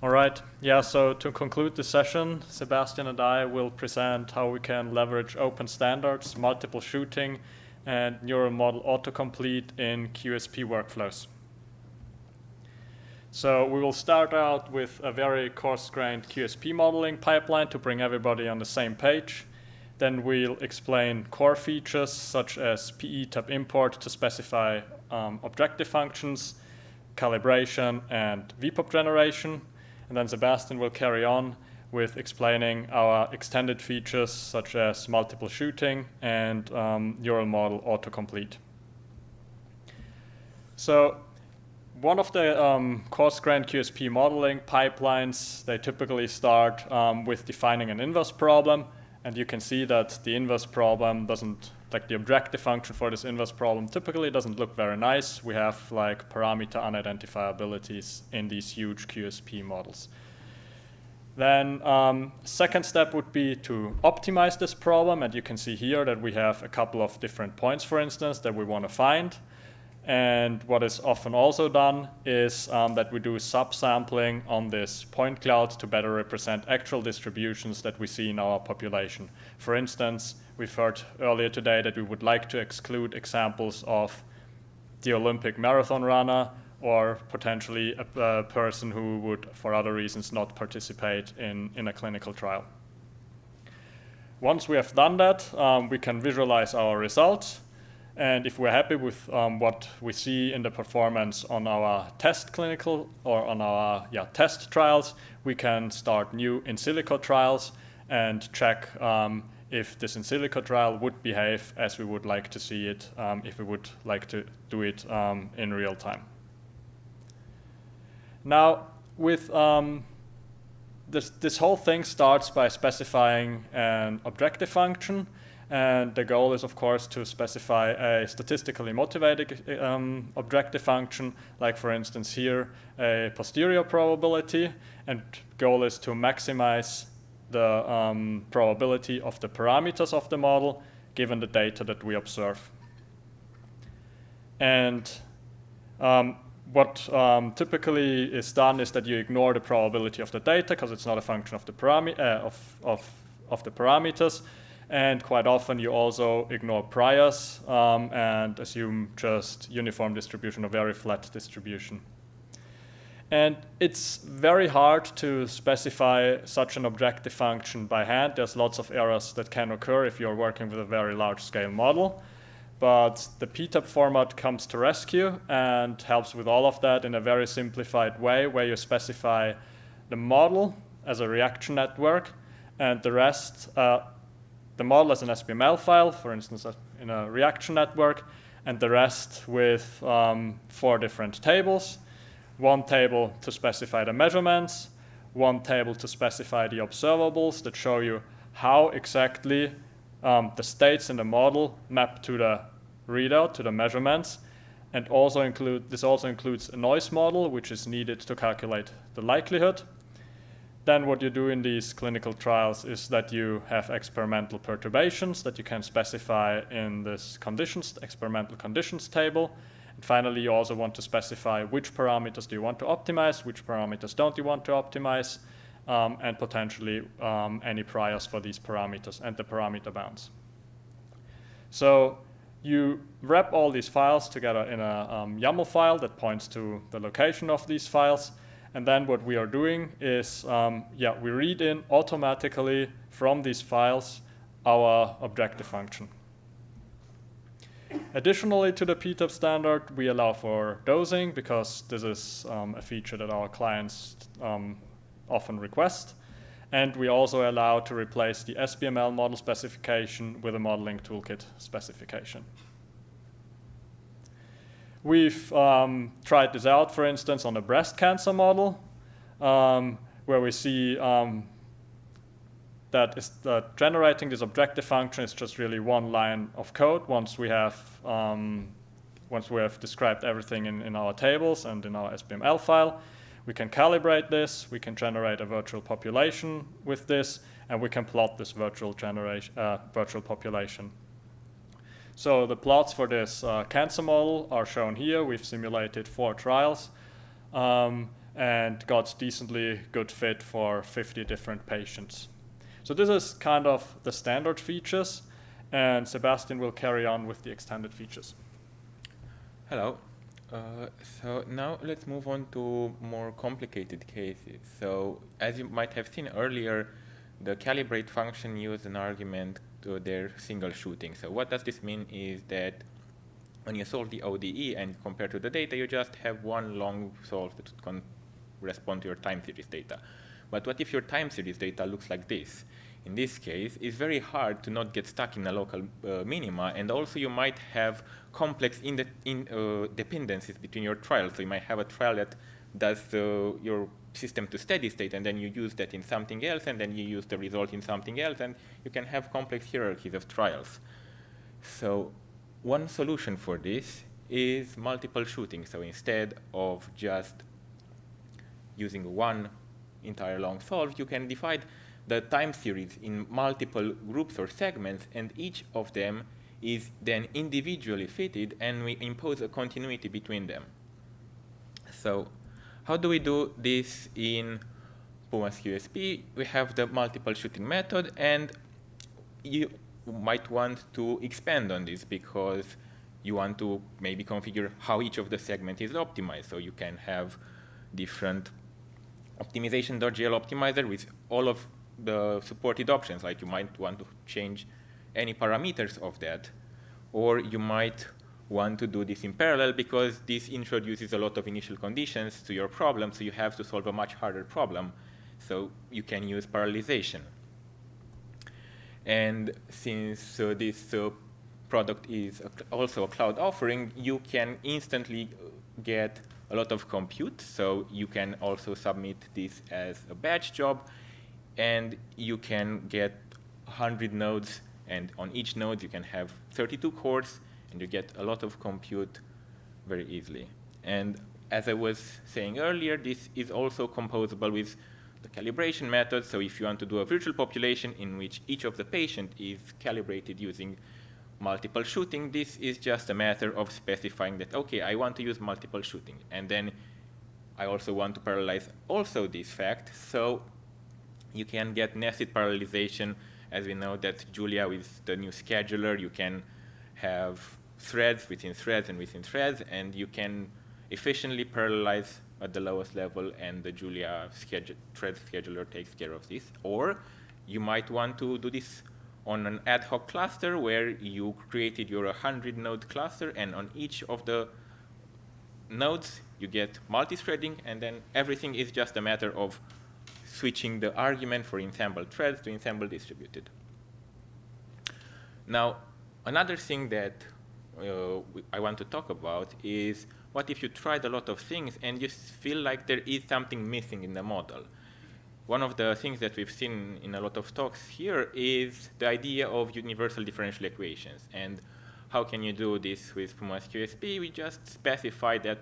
All right. Yeah, so to conclude the session, Sebastian and I will present how we can leverage open standards, multiple shooting, and neural model autocomplete in QSP workflows. So we will start out with a very coarse-grained QSP modeling pipeline to bring everybody on the same page. Then we'll explain core features such as PE tab import to specify objective functions, calibration, and VPOP generation. And then Sebastian will carry on with explaining our extended features such as multiple shooting and neural model autocomplete. So one of the coarse-grained QSP modeling pipelines, they typically start with defining an inverse problem. And you can see that the inverse problem doesn't, like the objective function for this inverse problem typically doesn't look very nice. We have like parameter unidentifiabilities in these huge QSP models. Then second step would be to optimize this problem. And you can see here that we have a couple of different points, for instance, that we want to find. And what is often also done is that we do subsampling on this point cloud to better represent actual distributions that we see in our population. For instance, we've heard earlier today that we would like to exclude examples of the Olympic marathon runner or potentially a person who would, for other reasons, not participate in a clinical trial. Once we have done that, we can visualize our results. And if we're happy with what we see in the performance on our test clinical or on our test trials, we can start new in silico trials and check if this in silico trial would behave as we would like to see it, if we would like to do it in real time. Now, with this whole thing starts by specifying an objective function. And the goal is, of course, to specify a statistically motivated objective function, like, for instance, here, a posterior probability. And goal is to maximize the probability of the parameters of the model, given the data that we observe. And what typically is done is that you ignore the probability of the data, because it's not a function of the parameters. And quite often you also ignore priors and assume just uniform distribution or very flat distribution. And it's very hard to specify such an objective function by hand. There's lots of errors that can occur if you're working with a very large scale model. But the PTAB format comes to rescue and helps with all of that in a very simplified way, where you specify the model as a reaction network and the rest the model as an SPML file, for instance, in a reaction network, and the rest with 4 different tables. One table to specify the measurements, one table to specify the observables that show you how exactly the states in the model map to the readout, to the measurements, and this also includes a noise model, which is needed to calculate the likelihood. Then what you do in these clinical trials is that you have experimental perturbations that you can specify in this experimental conditions table. And finally, you also want to specify which parameters do you want to optimize, which parameters don't you want to optimize, and potentially any priors for these parameters and the parameter bounds. So you wrap all these files together in a YAML file that points to the location of these files. And then what we are doing is, we read in automatically from these files our objective function. Additionally to the PTAB standard, we allow for dosing, because this is a feature that our clients often request. And we also allow to replace the SPML model specification with a modeling toolkit specification. We've tried this out, for instance, on a breast cancer model, where we see that generating this objective function is just really one line of code once we have described everything in our tables and in our SPML file. We can calibrate this, we can generate a virtual population with this, and we can plot this virtual population. So the plots for this cancer model are shown here. We've simulated 4 trials. and got decently good fit for 50 different patients. So this is kind of the standard features, and Sebastian will carry on with the extended features. Hello. So now let's move on to more complicated cases. So as you might have seen earlier, the calibrate function used an argument to their single shooting. So what does this mean is that when you solve the ODE and compare to the data, you just have one long solve that can respond to your time series data. But what if your time series data looks like this? In this case, it's very hard to not get stuck in a local minima, and also you might have complex dependencies between your trials. So you might have a trial that does your system to steady state, and then you use that in something else, and then you use the result in something else, and you can have complex hierarchies of trials. So one solution for this is multiple shooting. So instead of just using one entire long solve, you can divide the time series in multiple groups or segments, and each of them is then individually fitted, and we impose a continuity between them. So how do we do this in Puma's QSP? We have the multiple shooting method, and you might want to expand on this because you want to maybe configure how each of the segment is optimized. So you can have different optimization.jl optimizer with all of the supported options, like you might want to change any parameters of that, or you might want to do this in parallel because this introduces a lot of initial conditions to your problem, so you have to solve a much harder problem, so you can use parallelization. And since this product is also a cloud offering, you can instantly get a lot of compute, so you can also submit this as a batch job, and you can get 100 nodes, and on each node you can have 32 cores, and you get a lot of compute very easily. And as I was saying earlier, this is also composable with the calibration method. So if you want to do a virtual population in which each of the patient is calibrated using multiple shooting, this is just a matter of specifying that, okay, I want to use multiple shooting, and then I also want to parallelize also this fact. So you can get nested parallelization. As we know that Julia, with the new scheduler, you can have threads within threads and within threads, and you can efficiently parallelize at the lowest level, and the Julia thread scheduler takes care of this. Or you might want to do this on an ad hoc cluster where you created your 100-node cluster, and on each of the nodes you get multi-threading, and then everything is just a matter of switching the argument for ensemble threads to ensemble distributed. Now, another thing that I want to talk about is what if you tried a lot of things and you feel like there is something missing in the model? One of the things that we've seen in a lot of talks here is the idea of universal differential equations. And how can you do this with Puma's QSP? We just specify that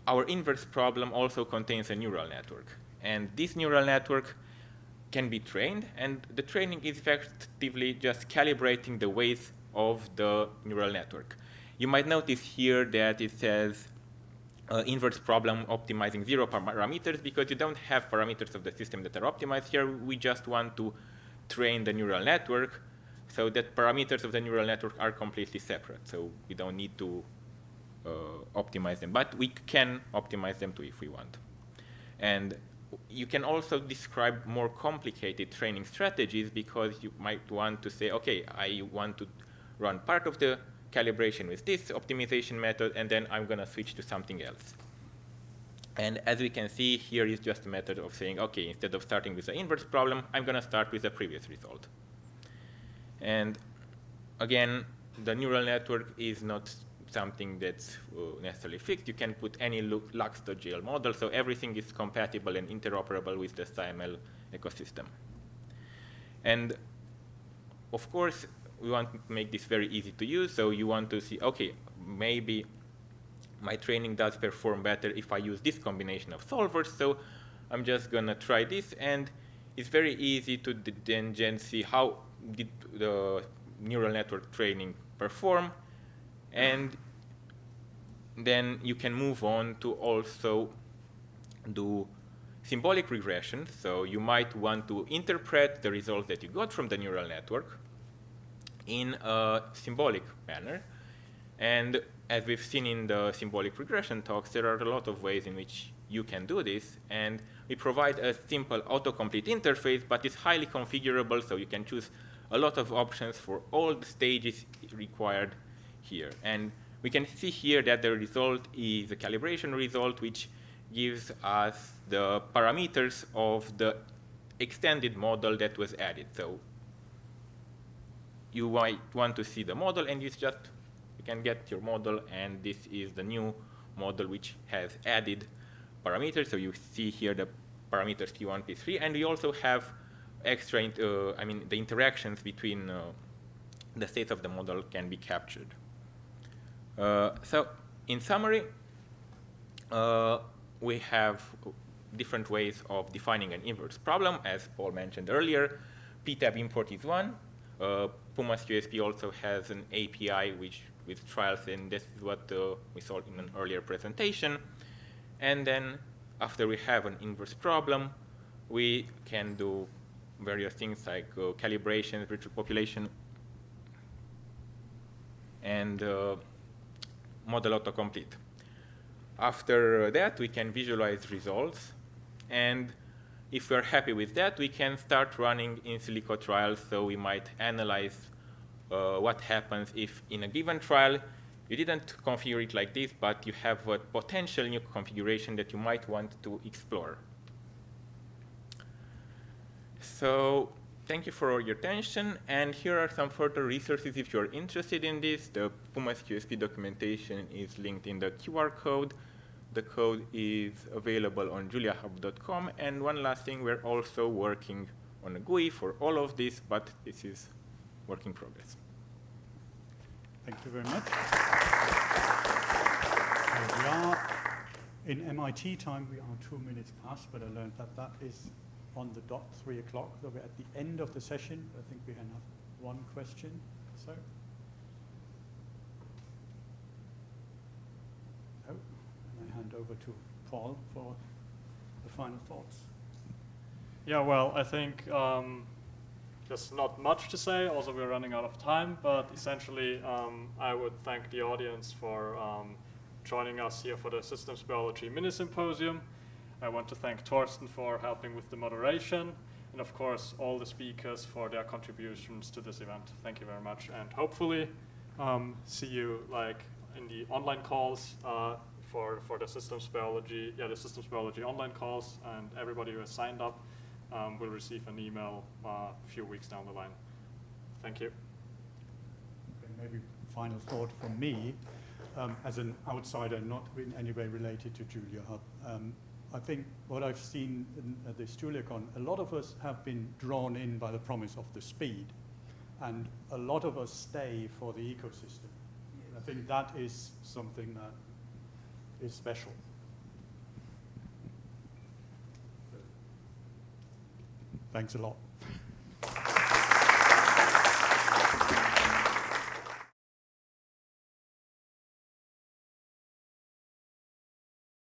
our inverse problem also contains a neural network. And this neural network can be trained, and the training is effectively just calibrating the weight of the neural network. You might notice here that it says inverse problem optimizing 0 parameters because you don't have parameters of the system that are optimized. Here we just want to train the neural network so that parameters of the neural network are completely separate. So we don't need to optimize them, but we can optimize them too if we want. And you can also describe more complicated training strategies because you might want to say, okay, I want to run part of the calibration with this optimization method, and then I'm going to switch to something else. And as we can see, here is just a method of saying, okay, instead of starting with the inverse problem, I'm going to start with the previous result. And again, the neural network is not something that's necessarily fixed. You can put any lux.jl model, so everything is compatible and interoperable with the SciML ecosystem. And of course, we want to make this very easy to use, so you want to see, okay, maybe my training does perform better if I use this combination of solvers, so I'm just going to try this, and it's very easy to then see how did the neural network training perform, and then you can move on to also do symbolic regression. So you might want to interpret the results that you got from the neural network in a symbolic manner. And as we've seen in the symbolic regression talks, there are a lot of ways in which you can do this. And we provide a simple autocomplete interface, but it's highly configurable, so you can choose a lot of options for all the stages required here. And we can see here that the result is a calibration result, which gives us the parameters of the extended model that was added. So you might want to see the model, and you can get your model, and this is the new model which has added parameters. So you see here the parameters P1, P3, and we also have extra, the interactions between the states of the model can be captured. So in summary, we have different ways of defining an inverse problem. As Paul mentioned earlier, PTAB import is one. Puma's QSP also has an API with trials, and this is what we saw in an earlier presentation. And then after we have an inverse problem, we can do various things like calibration, virtual population, and model autocomplete. After that, we can visualize results, and if we're happy with that, we can start running in silico trials. So we might analyze what happens if in a given trial you didn't configure it like this, but you have a potential new configuration that you might want to explore. So thank you for your attention, and here are some further resources if you're interested in this. The Puma's QSP documentation is linked in the QR code. The code is available on juliahub.com. And one last thing, we're also working on a GUI for all of this, but this is work in progress. Thank you very much. We are in MIT time. We are 2 minutes past, but I learned that that is on the dot 3 o'clock. So we're at the end of the session. I think we can have one question. So, and I hand over to Paul for the final thoughts. Yeah, well, I think there's not much to say. Also, we're running out of time, but essentially, I would thank the audience for joining us here for the Systems Biology Mini Symposium. I want to thank Torsten for helping with the moderation, and of course, all the speakers for their contributions to this event. Thank you very much, and hopefully see you in the online calls for the Systems Biology, the Systems Biology online calls, and everybody who has signed up will receive an email a few weeks down the line. Thank you. Okay, maybe final thought from me, as an outsider, not in any way related to JuliaHub. I think what I've seen at this JuliaCon, a lot of us have been drawn in by the promise of the speed, and a lot of us stay for the ecosystem. I think that is something that is special. Thanks a lot.